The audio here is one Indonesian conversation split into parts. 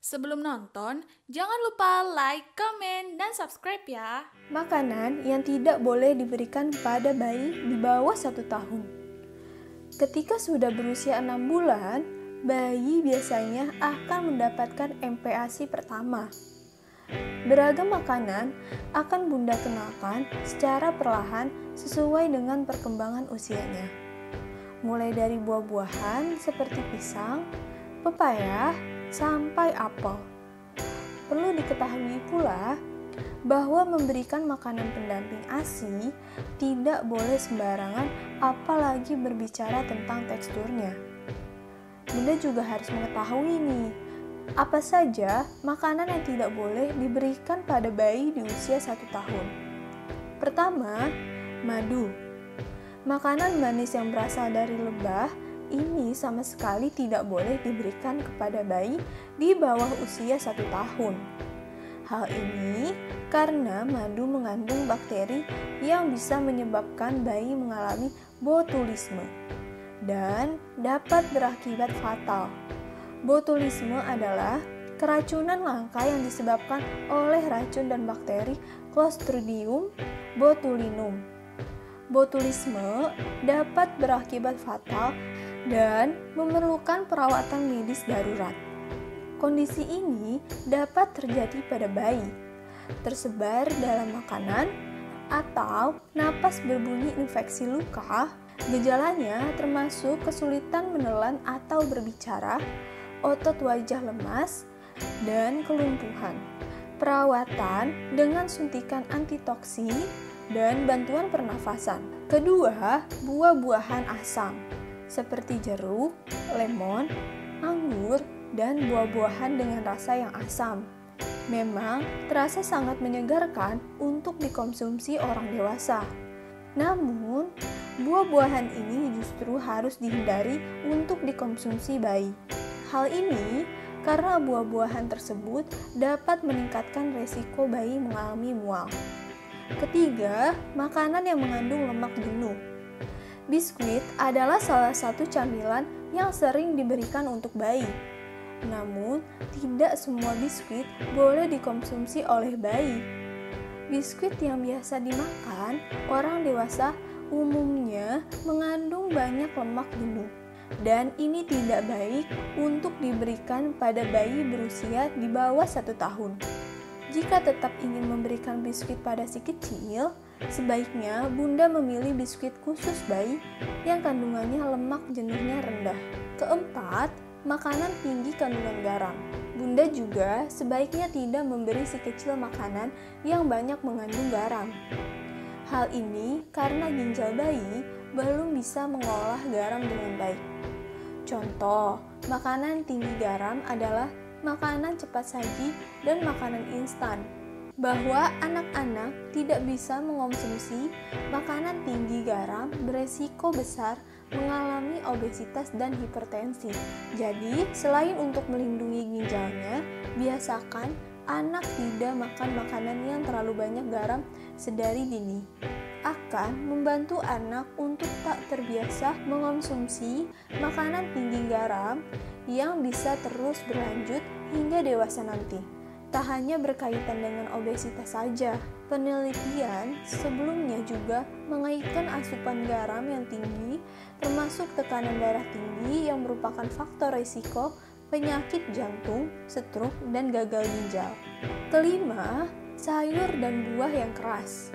Sebelum nonton, jangan lupa like, komen, dan subscribe ya. Makanan yang tidak boleh diberikan kepada bayi di bawah 1 tahun. Ketika sudah berusia 6 bulan, bayi biasanya akan mendapatkan MPASI pertama. Beragam makanan akan Bunda kenalkan secara perlahan sesuai dengan perkembangan usianya. Mulai dari buah-buahan seperti pisang, pepaya, sampai apel. Perlu diketahui pula bahwa memberikan makanan pendamping ASI tidak boleh sembarangan, apalagi berbicara tentang teksturnya. Bunda juga harus mengetahui nih, apa saja makanan yang tidak boleh diberikan pada bayi di usia 1 tahun. Pertama, madu. Makanan manis yang berasal dari lebah ini sama sekali tidak boleh diberikan kepada bayi di bawah usia 1 tahun. Hal ini karena madu mengandung bakteri yang bisa menyebabkan bayi mengalami botulisme dan dapat berakibat fatal. Botulisme adalah keracunan langka yang disebabkan oleh racun dan bakteri Clostridium botulinum. Botulisme dapat berakibat fatal dan memerlukan perawatan medis darurat. Kondisi ini dapat terjadi pada bayi, tersebar dalam makanan, atau napas berbunyi infeksi luka. Gejalanya termasuk kesulitan menelan atau berbicara, otot wajah lemas, dan kelumpuhan. Perawatan dengan suntikan antitoksi dan bantuan pernafasan. Kedua, buah-buahan asam seperti jeruk, lemon, anggur, dan buah-buahan dengan rasa yang asam. Memang terasa sangat menyegarkan untuk dikonsumsi orang dewasa. Namun, buah-buahan ini justru harus dihindari untuk dikonsumsi bayi. Hal ini karena buah-buahan tersebut dapat meningkatkan resiko bayi mengalami mual. Ketiga, makanan yang mengandung lemak jenuh. Biskuit adalah salah satu camilan yang sering diberikan untuk bayi. Namun, tidak semua biskuit boleh dikonsumsi oleh bayi. Biskuit yang biasa dimakan orang dewasa umumnya mengandung banyak lemak jenuh, dan ini tidak baik untuk diberikan pada bayi berusia di bawah 1 tahun. Jika tetap ingin memberikan biskuit pada si kecil, sebaiknya Bunda memilih biskuit khusus bayi yang kandungannya lemak jenuhnya rendah. Keempat, makanan tinggi kandungan garam. Bunda juga sebaiknya tidak memberi si kecil makanan yang banyak mengandung garam. Hal ini karena ginjal bayi belum bisa mengolah garam dengan baik. Contoh, makanan tinggi garam adalah makanan cepat saji dan makanan instan. Bahwa anak-anak tidak bisa mengonsumsi makanan tinggi garam beresiko besar mengalami obesitas dan hipertensi. Jadi, selain untuk melindungi ginjalnya, biasakan anak tidak makan makanan yang terlalu banyak garam sedari dini. Akan membantu anak untuk tak terbiasa mengonsumsi makanan tinggi garam yang bisa terus berlanjut hingga dewasa nanti. Tak hanya berkaitan dengan obesitas saja, penelitian sebelumnya juga mengaitkan asupan garam yang tinggi termasuk tekanan darah tinggi yang merupakan faktor risiko penyakit jantung, stroke, dan gagal ginjal. Kelima, sayur dan buah yang keras.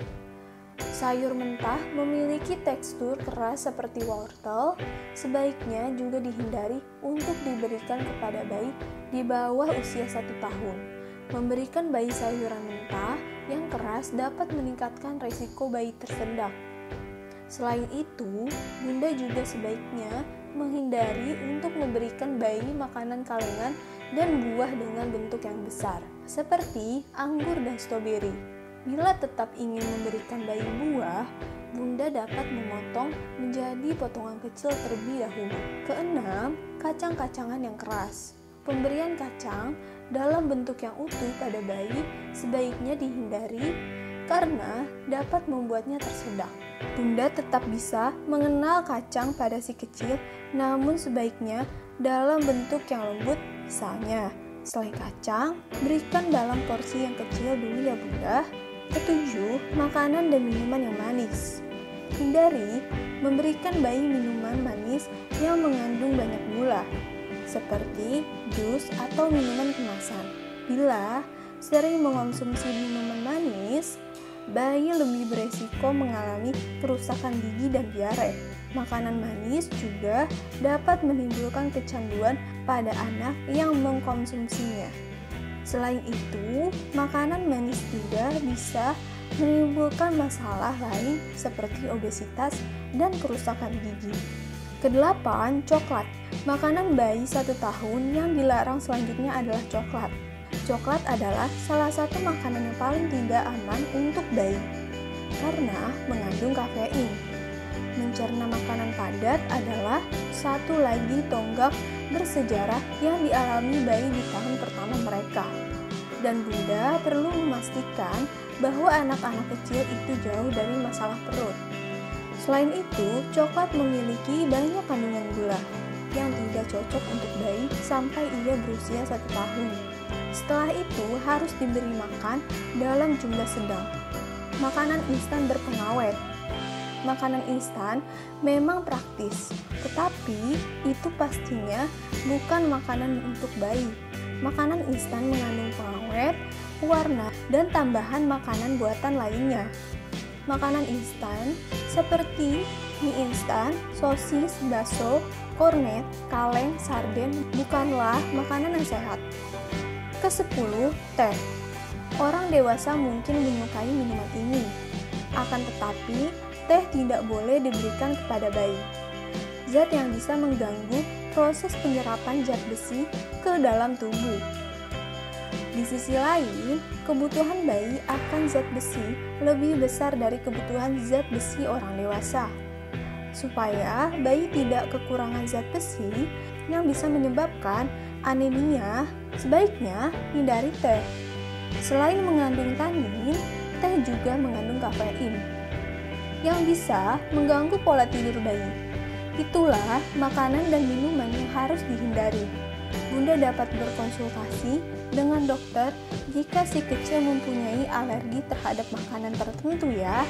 Sayur mentah memiliki tekstur keras seperti wortel, sebaiknya juga dihindari untuk diberikan kepada bayi di bawah usia 1 tahun. Memberikan bayi sayuran mentah yang keras dapat meningkatkan risiko bayi tersedak. Selain itu, Bunda juga sebaiknya menghindari untuk memberikan bayi makanan kalengan dan buah dengan bentuk yang besar, seperti anggur dan stroberi. Bila tetap ingin memberikan bayi buah, Bunda dapat memotong menjadi potongan kecil terlebih dahulu. Keenam, kacang-kacangan yang keras. Pemberian kacang dalam bentuk yang utuh pada bayi sebaiknya dihindari karena dapat membuatnya tersedak. Bunda tetap bisa mengenal kacang pada si kecil, namun sebaiknya dalam bentuk yang lembut, misalnya Selain kacang, berikan dalam porsi yang kecil dulu ya Bunda. Ketujuh, makanan dan minuman yang manis. Hindari memberikan bayi minuman manis yang mengandung banyak gula, seperti jus atau minuman kemasan. Bila sering mengonsumsi minuman manis, bayi lebih beresiko mengalami kerusakan gigi dan diare. Makanan manis juga dapat menimbulkan kecanduan pada anak yang mengkonsumsinya. Selain itu, makanan manis juga bisa menimbulkan masalah lain seperti obesitas dan kerusakan gigi. Kedelapan, coklat. Makanan bayi 1 tahun yang dilarang selanjutnya adalah coklat. Coklat adalah salah satu makanan yang paling tidak aman untuk bayi karena mengandung kafein. Mencerna makanan padat adalah satu lagi tonggak bersejarah yang dialami bayi di tahun pertama mereka. Dan Bunda perlu memastikan bahwa anak-anak kecil itu jauh dari masalah perut. Selain itu, coklat memiliki banyak kandungan gula yang tidak cocok untuk bayi sampai ia berusia 1 tahun. Setelah itu harus diberi makan dalam jumlah sedang. Makanan instan berpengawet. Makanan instan memang praktis, tetapi itu pastinya bukan makanan untuk bayi. Makanan instan mengandung pengawet, pewarna, dan tambahan makanan buatan lainnya. Makanan instan seperti mie instan, sosis, bakso, kornet, kaleng, sarden bukanlah makanan yang sehat. Ke-10, teh. Orang dewasa mungkin menyukai minuman ini, akan tetapi teh tidak boleh diberikan kepada bayi. Zat yang bisa mengganggu proses penyerapan zat besi ke dalam tubuh. Di sisi lain, kebutuhan bayi akan zat besi lebih besar dari kebutuhan zat besi orang dewasa. Supaya bayi tidak kekurangan zat besi yang bisa menyebabkan anemia, sebaiknya hindari teh. Selain mengandung tanin, teh juga mengandung kafein yang bisa mengganggu pola tidur bayi. Itulah makanan dan minuman yang harus dihindari. Bunda dapat berkonsultasi dengan dokter jika si kecil mempunyai alergi terhadap makanan tertentu ya.